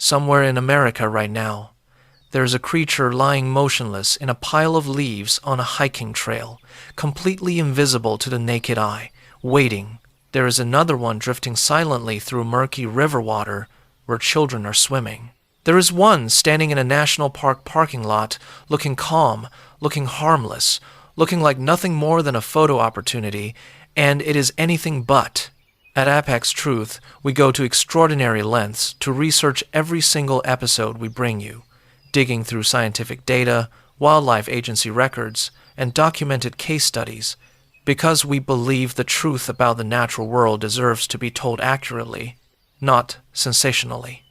Somewhere in America right now, there is a creature lying motionless in a pile of leaves on a hiking trail, completely invisible to the naked eye, waiting. There is another one drifting silently through murky river water where children are swimming. There is one standing in a national park parking lot, looking calm, looking harmless, looking like nothing more than a photo opportunity, and it is anything but. At Apex Truth, we go to extraordinary lengths to research every single episode we bring you, digging through scientific data, wildlife agency records, and documented case studies, because we believe the truth about the natural world deserves to be told accurately, not sensationally.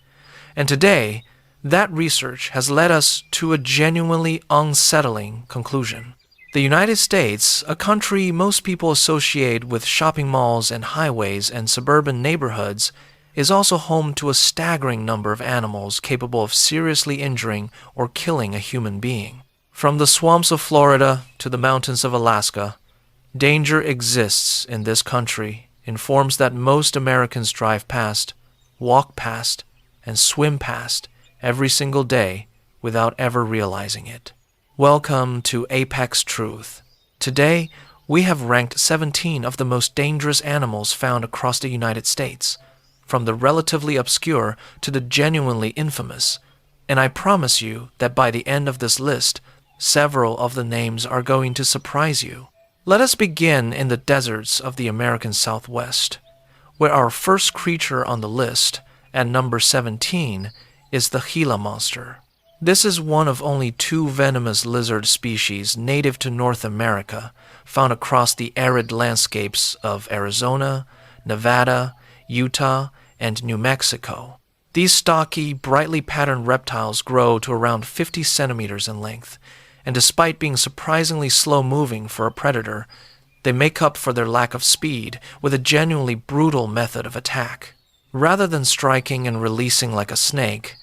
And today, that research has led us to a genuinely unsettling conclusion. The United States, a country most people associate with shopping malls and highways and suburban neighborhoods, is also home to a staggering number of animals capable of seriously injuring or killing a human being. From the swamps of Florida to the mountains of Alaska, danger exists in this country in forms that most Americans drive past, walk past, and swim past every single day without ever realizing it. Welcome to Apex Truth. Today, we have ranked 17 of the most dangerous animals found across the United States, from the relatively obscure to the genuinely infamous, and I promise you that by the end of this list, several of the names are going to surprise you. Let us begin in the deserts of the American Southwest, where our first creature on the list, at number 17, is the Gila monster. This is one of only 2 venomous lizard species native to North America, found across the arid landscapes of Arizona, Nevada, Utah, and New Mexico. These stocky, brightly patterned reptiles grow to around 50 centimeters in length, and despite being surprisingly slow-moving for a predator, they make up for their lack of speed with a genuinely brutal method of attack. Rather than striking and releasing like a snake,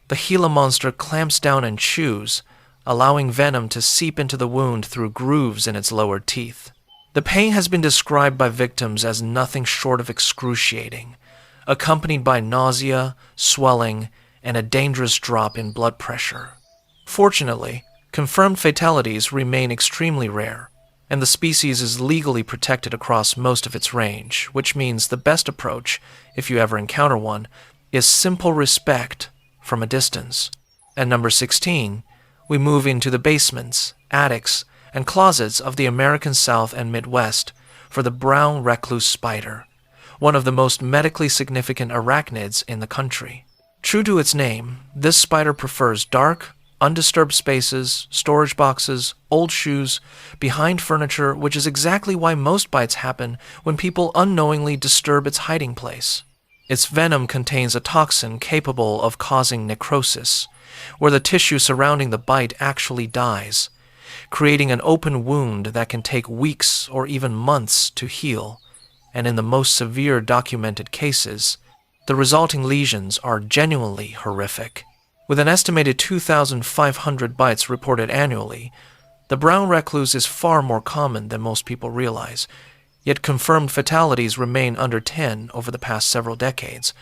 the Gila monster clamps down and chews, allowing venom to seep into the wound through grooves in its lower teeth. The pain has been described by victims as nothing short of excruciating, accompanied by nausea, swelling, and a dangerous drop in blood pressure. Fortunately, confirmed fatalities remain extremely rare, and the species is legally protected across most of its range, which means the best approach, if you ever encounter one, is simple respect from a distance. At number 16, we move into the basements, attics, and closets of the American South and Midwest for the brown recluse spider, one of the most medically significant arachnids in the country. True to its name, this spider prefers dark, undisturbed spaces, storage boxes, old shoes, behind furniture, which is exactly why most bites happen when people unknowingly disturb its hiding place. Its venom contains a toxin capable of causing necrosis, where the tissue surrounding the bite actually dies, creating an open wound that can take weeks or even months to heal, and in the most severe documented cases, the resulting lesions are genuinely horrific. With an estimated 2,500 bites reported annually, the brown recluse is far more common than most people realize, yet confirmed fatalities remain under 10 over the past several decades,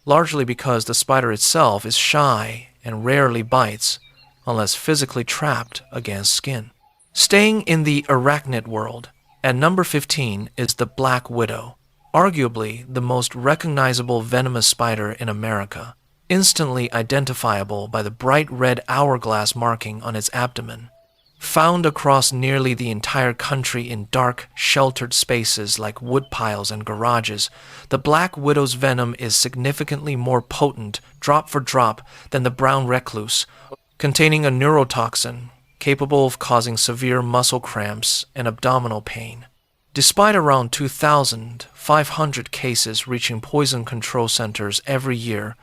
largely because the spider itself is shy and rarely bites unless physically trapped against skin. Staying in the arachnid world, at number 15 is the black widow, arguably the most recognizable venomous spider in America, instantly identifiable by the bright red hourglass marking on its abdomen. Found across nearly the entire country in dark, sheltered spaces like woodpiles and garages, the black widow's venom is significantly more potent, drop for drop, than the brown recluse, containing a neurotoxin capable of causing severe muscle cramps and abdominal pain. Despite around 2,500 cases reaching poison control centers every year,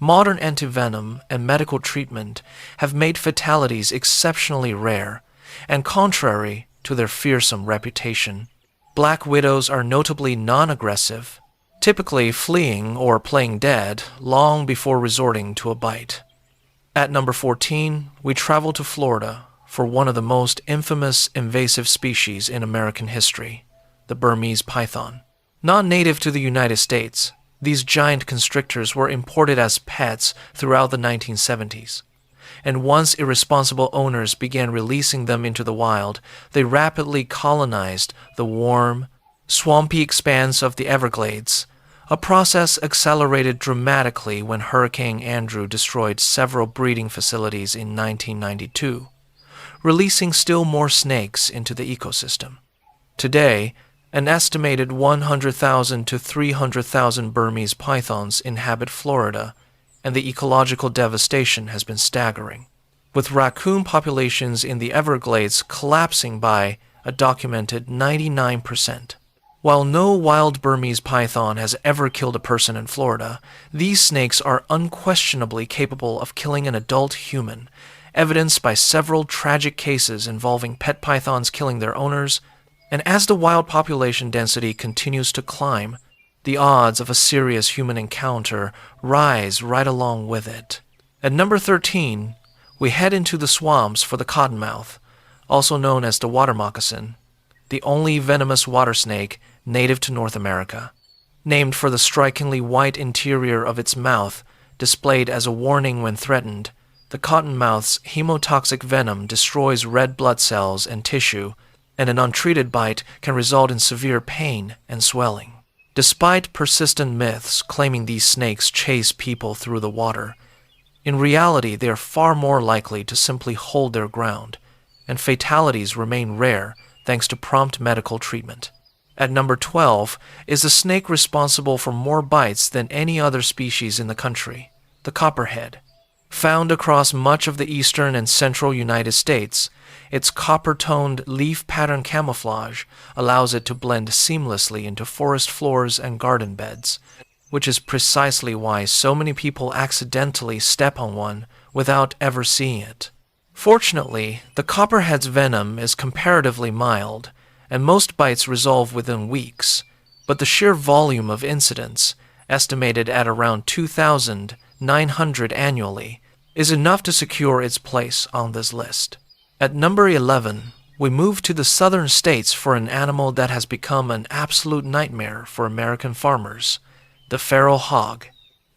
modern antivenom and medical treatment have made fatalities exceptionally rare, and contrary to their fearsome reputation, black widows are notably non-aggressive, typically fleeing or playing dead long before resorting to a bite. At number 14, we travel to Florida for one of the most infamous invasive species in American history, the Burmese python. Not native to the United States, These giant constrictors were imported as pets throughout the 1970s. And once irresponsible owners began releasing them into the wild, they rapidly colonized the warm, swampy expanse of the Everglades, a process accelerated dramatically when Hurricane Andrew destroyed several breeding facilities in 1992, releasing still more snakes into the ecosystem. Today, an estimated 100,000 to 300,000 Burmese pythons inhabit Florida, and the ecological devastation has been staggering, with raccoon populations in the Everglades collapsing by a documented 99%. While no wild Burmese python has ever killed a person in Florida, these snakes are unquestionably capable of killing an adult human, evidenced by several tragic cases involving pet pythons killing their owners, and as the wild population density continues to climb, the odds of a serious human encounter rise right along with it. At number 13, we head into the swamps for the cottonmouth, also known as the water moccasin, the only venomous water snake native to North America. Named for the strikingly white interior of its mouth, displayed as a warning when threatened, the cottonmouth's hemotoxic venom destroys red blood cells and tissue, and an untreated bite can result in severe pain and swelling. Despite persistent myths claiming these snakes chase people through the water, in reality they are far more likely to simply hold their ground, and fatalities remain rare thanks to prompt medical treatment. At number 12 is the snake responsible for more bites than any other species in the country, the copperhead. Found across much of the eastern and central United States, its copper-toned leaf pattern camouflage allows it to blend seamlessly into forest floors and garden beds, which is precisely why so many people accidentally step on one without ever seeing it. Fortunately, the copperhead's venom is comparatively mild, and most bites resolve within weeks, but the sheer volume of incidents, estimated at around 2,900 annually, is enough to secure its place on this list. At number 11, we move to the southern states for an animal that has become an absolute nightmare for American farmers, the feral hog.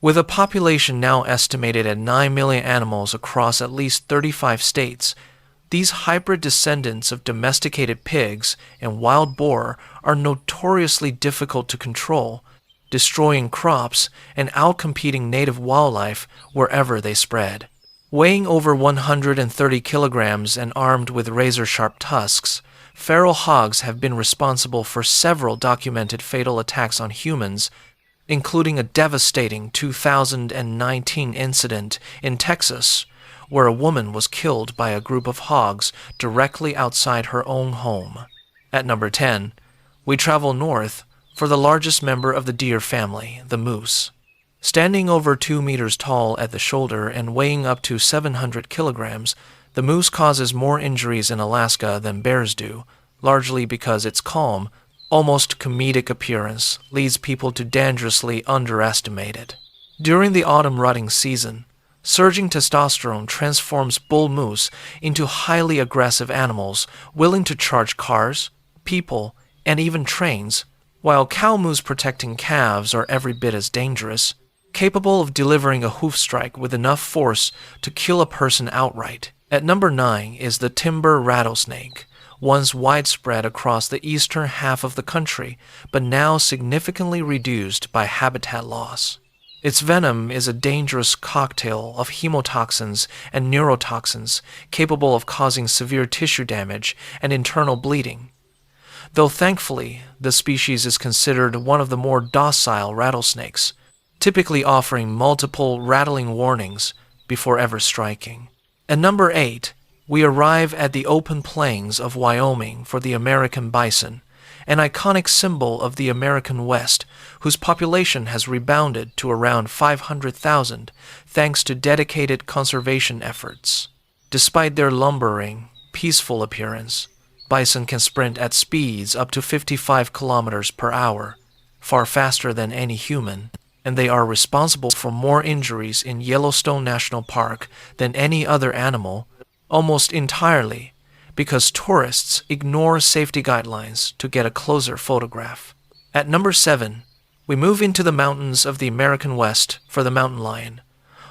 With a population now estimated at 9 million animals across at least 35 states, these hybrid descendants of domesticated pigs and wild boar are notoriously difficult to control, destroying crops and outcompeting native wildlife wherever they spread. Weighing over 130 kilograms and armed with razor-sharp tusks, feral hogs have been responsible for several documented fatal attacks on humans, including a devastating 2019 incident in Texas, where a woman was killed by a group of hogs directly outside her own home. At number 10, we travel north for the largest member of the deer family, the moose. Standing over 2 meters tall at the shoulder and weighing up to 700 kilograms, the moose causes more injuries in Alaska than bears do, largely because its calm, almost comedic appearance leads people to dangerously underestimate it. During the autumn rutting season, surging testosterone transforms bull moose into highly aggressive animals willing to charge cars, people, and even trains, while cow moose protecting calves are every bit as dangerous, capable of delivering a hoof strike with enough force to kill a person outright. At number 9 is the timber rattlesnake, once widespread across the eastern half of the country, but now significantly reduced by habitat loss. Its venom is a dangerous cocktail of hemotoxins and neurotoxins capable of causing severe tissue damage and internal bleeding. Though thankfully, the species is considered one of the more docile rattlesnakes, typically offering multiple rattling warnings before ever striking. At number 8, we arrive at the open plains of Wyoming for the American bison, an iconic symbol of the American West, whose population has rebounded to around 500,000 thanks to dedicated conservation efforts. Despite their lumbering, peaceful appearance, bison can sprint at speeds up to 55 kilometers per hour, far faster than any human, and they are responsible for more injuries in Yellowstone National Park than any other animal, almost entirely because tourists ignore safety guidelines to get a closer photograph. At number 7, We move into the mountains of the American West for the mountain lion,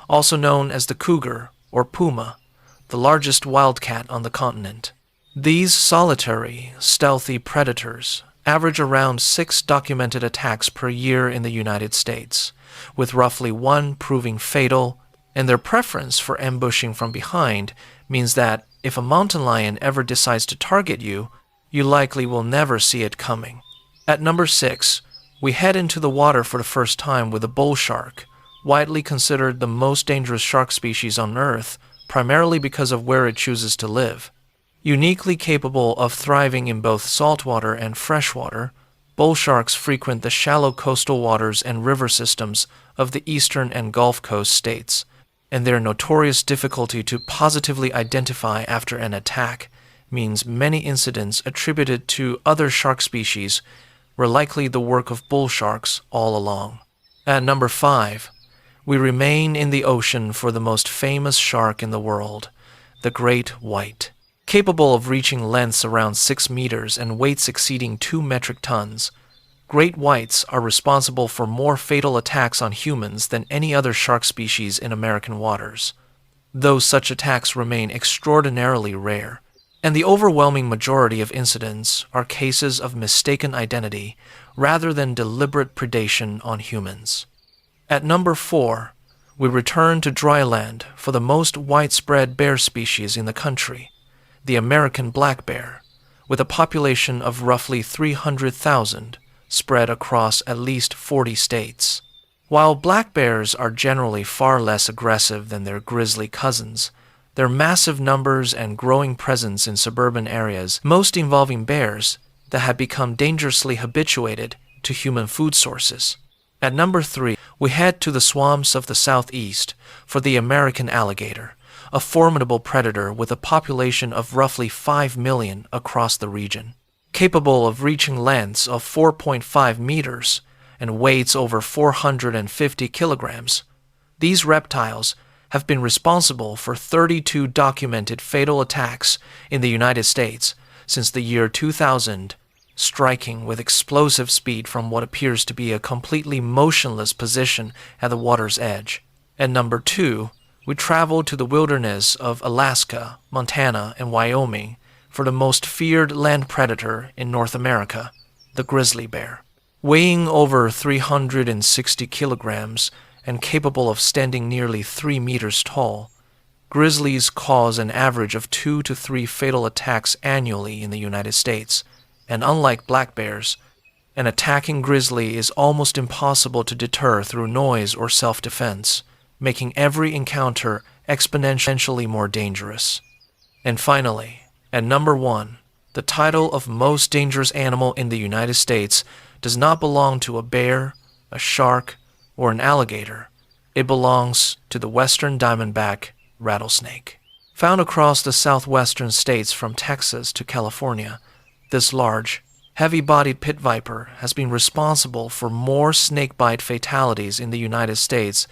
also known as the cougar or puma, the largest wildcat on the continent. These solitary, stealthy predators average around 6 documented attacks per year in the United States, with roughly 1 proving fatal, and their preference for ambushing from behind means that if a mountain lion ever decides to target you, you likely will never see it coming. At number 6, we head into the water for the first time with a bull shark, widely considered the most dangerous shark species on Earth, primarily because of where it chooses to live. Uniquely capable of thriving in both saltwater and freshwater, bull sharks frequent the shallow coastal waters and river systems of the eastern and Gulf Coast states, and their notorious difficulty to positively identify after an attack means many incidents attributed to other shark species were likely the work of bull sharks all along. At number 5, we remain in the ocean for the most famous shark in the world, the great white. Capable of reaching lengths around 6 meters and weights exceeding 2 metric tons, great whites are responsible for more fatal attacks on humans than any other shark species in American waters, though such attacks remain extraordinarily rare, and the overwhelming majority of incidents are cases of mistaken identity rather than deliberate predation on humans. At number 4, we return to dry land for the most widespread bear species in the country, the American black bear, with a population of roughly 300,000 spread across at least 40 states. While black bears are generally far less aggressive than their grizzly cousins, their massive numbers and growing presence in suburban areas, most involving bears that have become dangerously habituated to human food sources. At number 3, we head to the swamps of the southeast for the American alligator, a formidable predator with a population of roughly 5 million across the region. Capable of reaching lengths of 4.5 meters and weights over 450 kilograms, these reptiles have been responsible for 32 documented fatal attacks in the United States since the year 2000, striking with explosive speed from what appears to be a completely motionless position at the water's edge. At number 2, we travel to the wilderness of Alaska, Montana, and Wyoming for the most feared land predator in North America, the grizzly bear. Weighing over 360 kilograms and capable of standing nearly 3 meters tall, grizzlies cause an average of 2 to 3 fatal attacks annually in the United States, and unlike black bears, an attacking grizzly is almost impossible to deter through noise or self-defense, making every encounter exponentially more dangerous. And finally, at number 1, the title of most dangerous animal in the United States does not belong to a bear, a shark, or an alligator. It belongs to the western diamondback rattlesnake. Found across the southwestern states from Texas to California, this large, heavy-bodied pit viper has been responsible for more snakebite fatalities in the United States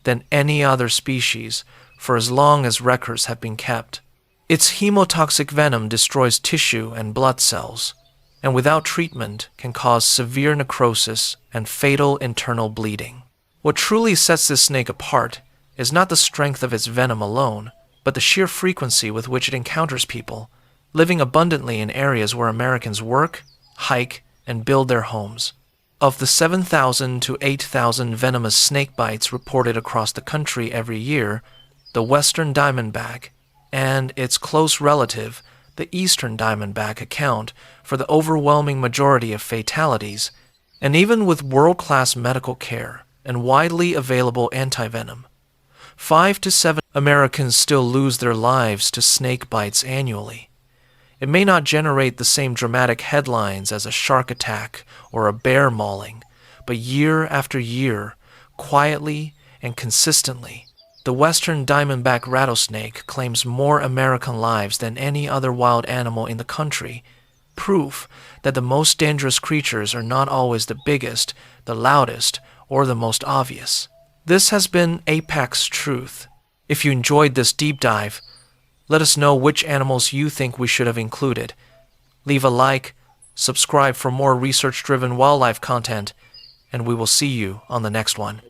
than any other species for as long as records have been kept. Its hemotoxic venom destroys tissue and blood cells, and without treatment can cause severe necrosis and fatal internal bleeding. What truly sets this snake apart is not the strength of its venom alone, but the sheer frequency with which it encounters people, living abundantly in areas where Americans work, hike, and build their homes. Of the 7,000 to 8,000 venomous snake bites reported across the country every year, the western diamondback and its close relative, the eastern diamondback, account for the overwhelming majority of fatalities, and even with world-class medical care and widely available antivenom, 5 to 7 Americans still lose their lives to snake bites annually. It may not generate the same dramatic headlines as a shark attack or a bear mauling, but year after year, quietly and consistently, the western diamondback rattlesnake claims more American lives than any other wild animal in the country, proof that the most dangerous creatures are not always the biggest, the loudest, or the most obvious. This has been Apex Truth. If you enjoyed this deep dive, let us know which animals you think we should have included. Leave a like, subscribe for more research-driven wildlife content, and we will see you on the next one.